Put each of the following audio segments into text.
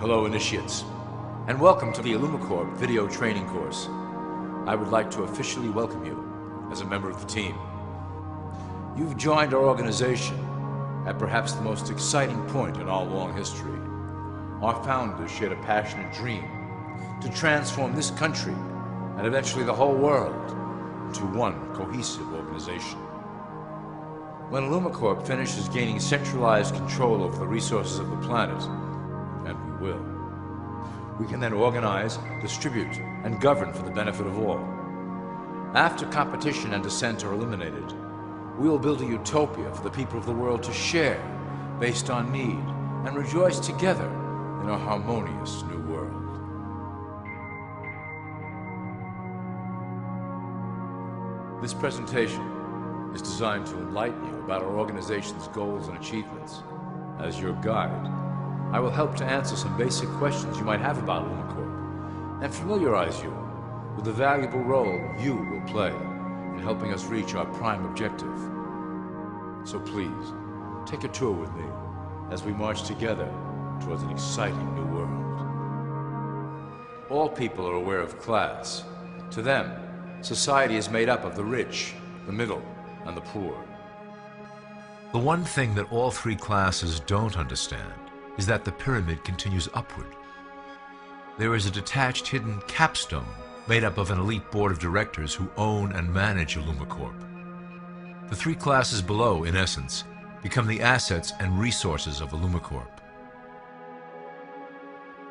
Hello, initiates, and welcome to the IllumiCorp video training course. I would like to officially welcome you as a member of the team. You've joined our organization at perhaps the most exciting point in our long history. Our founders shared a passionate dream to transform this country and eventually the whole world into one cohesive organization. When IllumiCorp finishes gaining centralized control over the resources of the planet, and we will, we can then organize, distribute, and govern for the benefit of all. After competition and dissent are eliminated, we will build a utopia for the people of the world to share based on need and rejoice together in a harmonious new world. This presentation is designed to enlighten you about our organization's goals and achievements. As your guide, I will help to answer some basic questions you might have about IllumiCorp and familiarize you with the valuable role you will play in helping us reach our prime objective. So please, take a tour with me as we march together towards an exciting new world. All people are aware of class. To them, society is made up of the rich, the middle, and the poor. The one thing that all three classes don't understand is that the pyramid continues upward. There is a detached hidden capstone made up of an elite board of directors who own and manage IllumiCorp. The three classes below, in essence, become the assets and resources of IllumiCorp.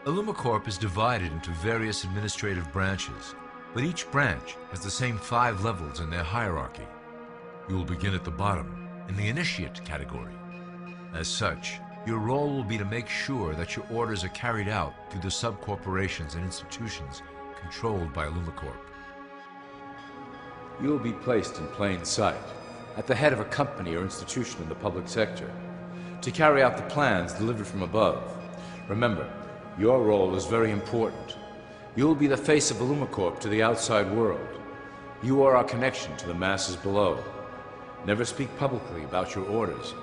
IllumiCorp is divided into various administrative branches, but each branch has the same 5 levels in their hierarchy. You will begin at the bottom, in the initiate category. As such, your role will be to make sure that your orders are carried out through the sub-corporations and institutions controlled by IllumiCorp. You will be placed in plain sight, at the head of a company or institution in the public sector, to carry out the plans delivered from above. Remember, your role is very important. You will be the face of IllumiCorp to the outside world. You are our connection to the masses below. Never speak publicly about your orders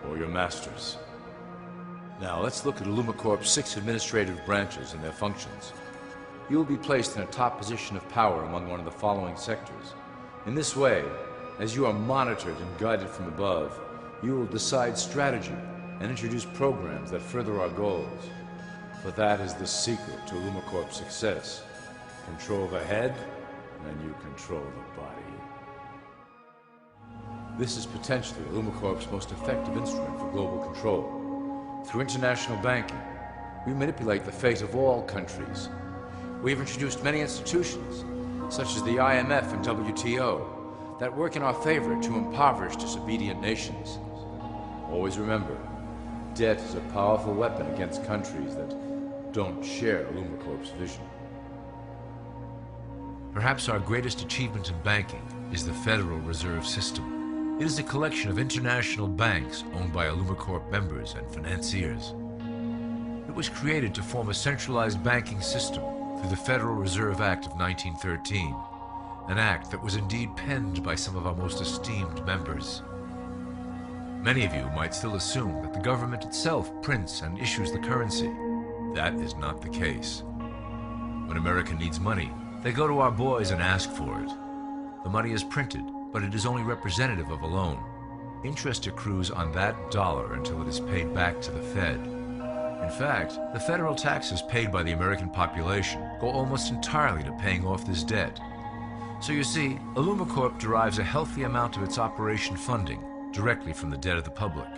or your masters. Now let's look at IllumiCorp's 6 administrative branches and their functions. You will be placed in a top position of power among one of the following sectors. In this way, as you are monitored and guided from above, you will decide strategy and introduce programs that further our goals. For that is the secret to IllumiCorp's success. Control the head, and you control the body. This is potentially IllumiCorp's most effective instrument for global control. Through international banking, we manipulate the fate of all countries. We have introduced many institutions, such as the IMF and WTO, that work in our favor to impoverish disobedient nations. Always remember, debt is a powerful weapon against countries that don't share IllumiCorp's vision. Perhaps our greatest achievement in banking is the Federal Reserve System. It is a collection of international banks owned by IllumiCorp members and financiers. It was created to form a centralized banking system through the Federal Reserve Act of 1913, an act that was indeed penned by some of our most esteemed members. Many of you might still assume that the government itself prints and issues the currency. That is not the case. When America needs money, they go to our boys and ask for it. The money is printed, but it is only representative of a loan. Interest accrues on that dollar until it is paid back to the Fed. In fact, the federal taxes paid by the American population go almost entirely to paying off this debt. So you see, IllumiCorp derives a healthy amount of its operation funding directly from the debt of the public.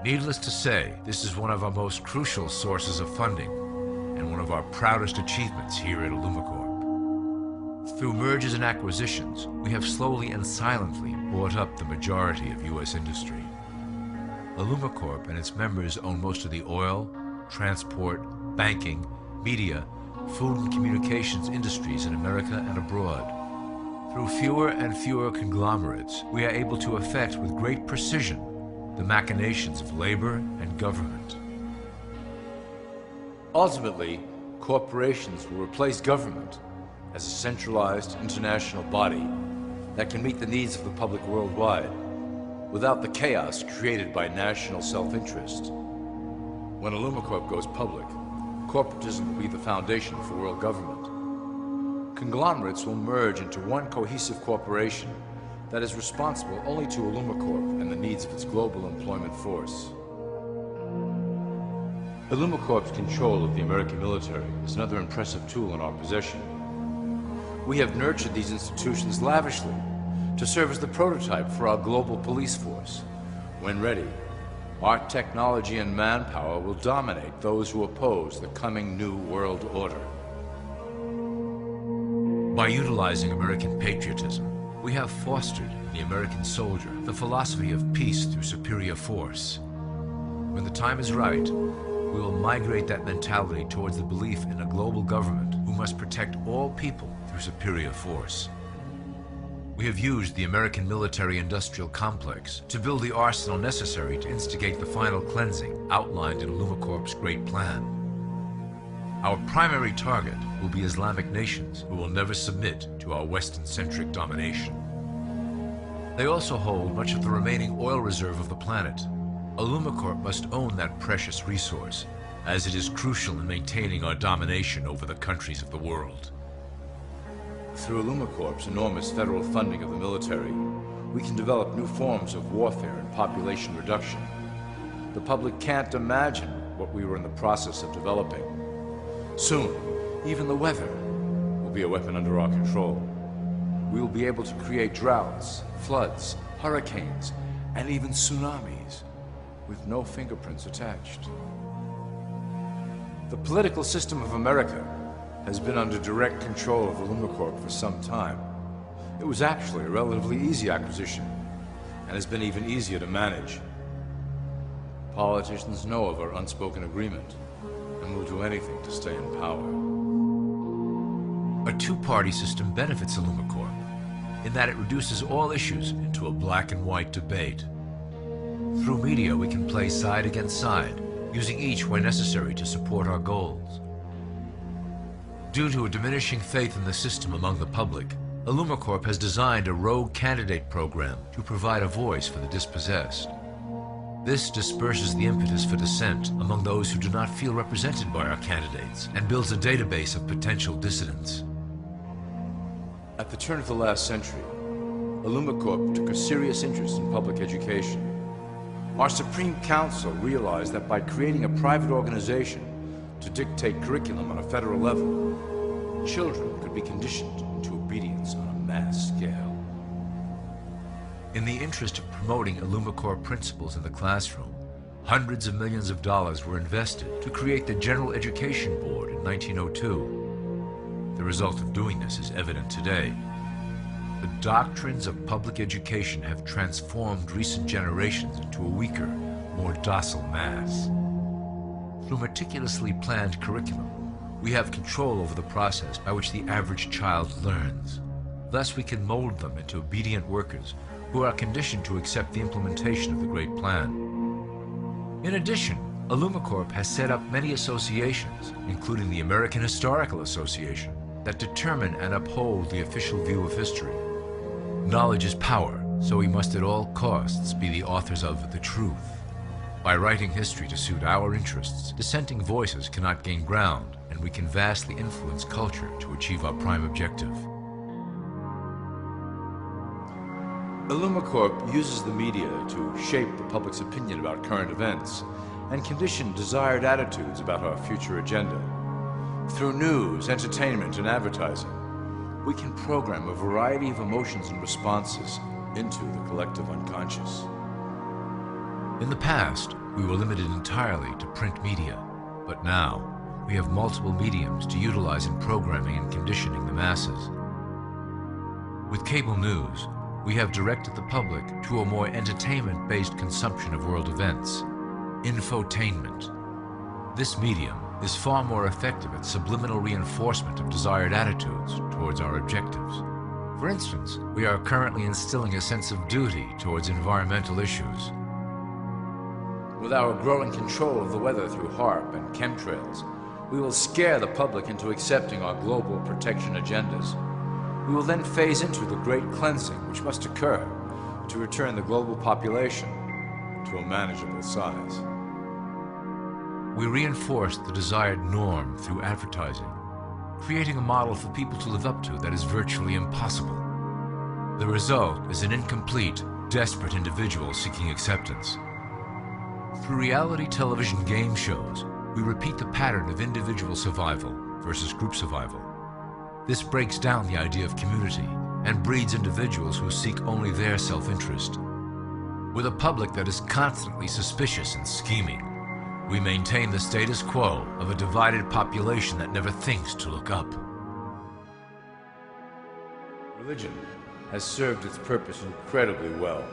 Needless to say, this is one of our most crucial sources of funding and one of our proudest achievements here at IllumiCorp. Through mergers and acquisitions, we have slowly and silently bought up the majority of U.S. industry. IllumiCorp and its members own most of the oil, transport, banking, media, food and communications industries in America and abroad. Through fewer and fewer conglomerates, we are able to effect with great precision the machinations of labor and government. Ultimately, corporations will replace government as a centralized international body that can meet the needs of the public worldwide without the chaos created by national self-interest. When IllumiCorp goes public, Corporatism will be the foundation for world government. Conglomerates will merge into one cohesive corporation that is responsible only to IllumiCorp and the needs of its global employment force. IllumiCorp's control of the American military is another impressive tool in our possession. We have nurtured these institutions lavishly to serve as the prototype for our global police force. When ready, our technology and manpower will dominate those who oppose the coming new world order. By utilizing American patriotism, we have fostered in the American soldier the philosophy of peace through superior force. When the time is right, we will migrate that mentality towards the belief in a global government who must protect all people through superior force. We have used the American military-industrial complex to build the arsenal necessary to instigate the final cleansing outlined in IllumiCorp's Great Plan. Our primary target will be Islamic nations who will never submit to our Western-centric domination. They also hold much of the remaining oil reserve of the planet. IllumiCorp must own that precious resource, as it is crucial in maintaining our domination over the countries of the world. Through IllumiCorp's enormous federal funding of the military, we can develop new forms of warfare and population reduction. The public can't imagine what we were in the process of developing. Soon, even the weather will be a weapon under our control. We will be able to create droughts, floods, hurricanes, and even tsunamis with no fingerprints attached. The political system of America has been under direct control of IllumiCorp for some time. It was actually a relatively easy acquisition, and has been even easier to manage. Politicians know of our unspoken agreement, and will do anything to stay in power. A two-party system benefits IllumiCorp in that it reduces all issues into a black and white debate. Through media, we can play side against side, using each where necessary to support our goals. Due to a diminishing faith in the system among the public, IllumiCorp has designed a rogue candidate program to provide a voice for the dispossessed. This disperses the impetus for dissent among those who do not feel represented by our candidates and builds a database of potential dissidents. At the turn of the last century, IllumiCorp took a serious interest in public education. Our Supreme Council realized that by creating a private organization to dictate curriculum on a federal level, children could be conditioned into obedience on a mass scale. In the interest of promoting IllumiCorp principles in the classroom, hundreds of millions of dollars were invested to create the General Education Board in 1902. The result of doing this is evident today. The doctrines of public education have transformed recent generations into a weaker, more docile mass. Through meticulously planned curriculum, we have control over the process by which the average child learns. Thus, we can mold them into obedient workers who are conditioned to accept the implementation of the Great Plan. In addition, IllumiCorp has set up many associations, including the American Historical Association, that determine and uphold the official view of history. Knowledge is power, so we must at all costs be the authors of the truth. By writing history to suit our interests, dissenting voices cannot gain ground, and we can vastly influence culture to achieve our prime objective. IllumiCorp uses the media to shape the public's opinion about current events and condition desired attitudes about our future agenda. Through news, entertainment, and advertising, we can program a variety of emotions and responses into the collective unconscious. In the past, we were limited entirely to print media, but now we have multiple mediums to utilize in programming and conditioning the masses. With cable news, we have directed the public to a more entertainment-based consumption of world events, infotainment. This medium is far more effective at subliminal reinforcement of desired attitudes towards our objectives. For instance, we are currently instilling a sense of duty towards environmental issues. With our growing control of the weather through HAARP and chemtrails, we will scare the public into accepting our global protection agendas. We will then phase into the great cleansing which must occur to return the global population to a manageable size. We reinforced the desired norm through advertising, creating a model for people to live up to that is virtually impossible. The result is an incomplete, desperate individual seeking acceptance. Through reality television game shows, we repeat the pattern of individual survival versus group survival. This breaks down the idea of community and breeds individuals who seek only their self-interest. With a public that is constantly suspicious and scheming, we maintain the status quo of a divided population that never thinks to look up. Religion has served its purpose incredibly well.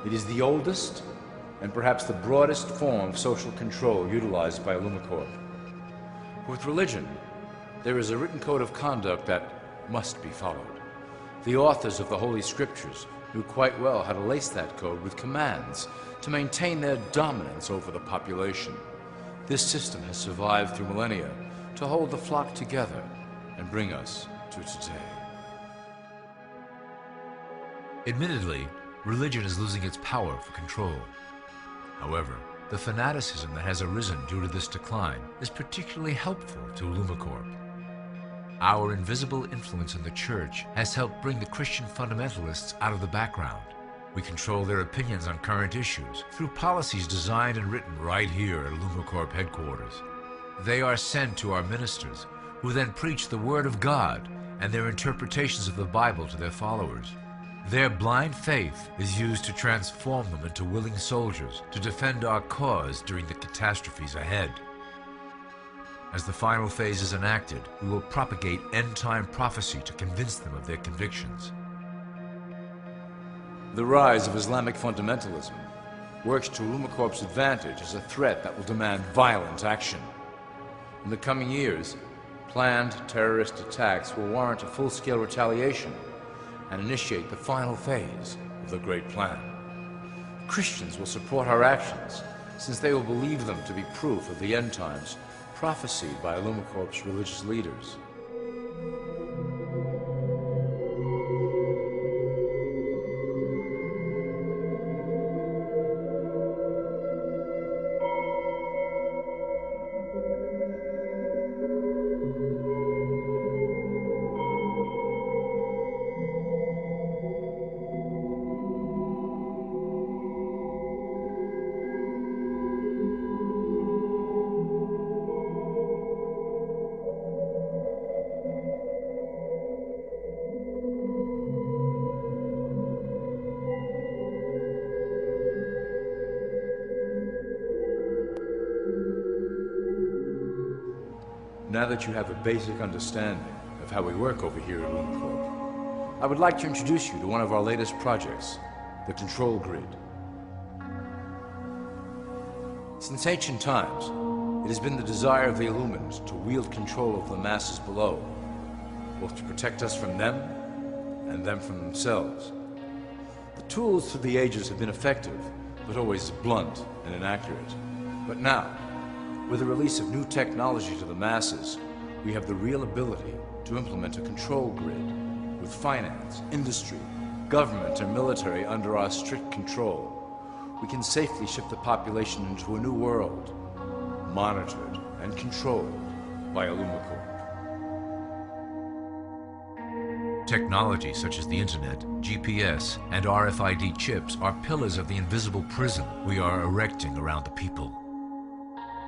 It is the oldest and perhaps the broadest form of social control utilized by Illumicorp. With religion, there is a written code of conduct that must be followed. The authors of the Holy Scriptures knew quite well how to lace that code with commands to maintain their dominance over the population. This system has survived through millennia to hold the flock together and bring us to today. Admittedly, religion is losing its power for control. However, the fanaticism that has arisen due to this decline is particularly helpful to Illumicorp. Our invisible influence in the Church has helped bring the Christian fundamentalists out of the background. We control their opinions on current issues through policies designed and written right here at Illumicorp headquarters. They are sent to our ministers, who then preach the Word of God and their interpretations of the Bible to their followers. Their blind faith is used to transform them into willing soldiers to defend our cause during the catastrophes ahead. As the final phase is enacted, we will propagate end-time prophecy to convince them of their convictions. The rise of Islamic fundamentalism works to Illumicorp's advantage as a threat that will demand violent action. In the coming years, planned terrorist attacks will warrant a full-scale retaliation and initiate the final phase of the Great Plan. Christians will support our actions, since they will believe them to be proof of the end times prophesied by Illumicorp's religious leaders. Now that you have a basic understanding of how we work over here at Illumicorp, I would like to introduce you to one of our latest projects, the Control Grid. Since ancient times, it has been the desire of the Illumined to wield control of the masses below, both to protect us from them and them from themselves. The tools through the ages have been effective, but always blunt and inaccurate. But now, with the release of new technology to the masses, we have the real ability to implement a control grid with finance, industry, government, and military under our strict control. We can safely shift the population into a new world, monitored and controlled by Illumicorp. Technology such as the Internet, GPS, and RFID chips are pillars of the invisible prison we are erecting around the people.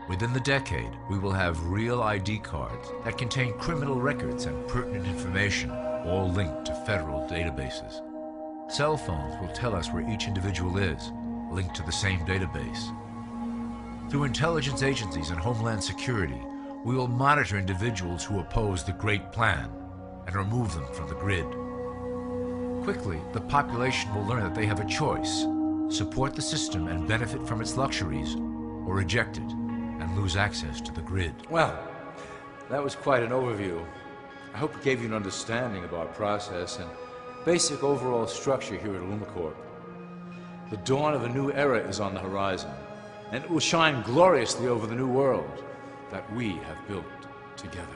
Within the decade, we will have real ID cards that contain criminal records and pertinent information, all linked to federal databases. Cell phones will tell us where each individual is, linked to the same database. Through intelligence agencies and Homeland Security, we will monitor individuals who oppose the Great Plan and remove them from the grid. Quickly, the population will learn that they have a choice: support the system and benefit from its luxuries, or reject it and lose access to the grid. Well, that was quite an overview. I hope it gave you an understanding of our process and basic overall structure here at Illumicorp. The dawn of a new era is on the horizon, and it will shine gloriously over the new world that we have built together.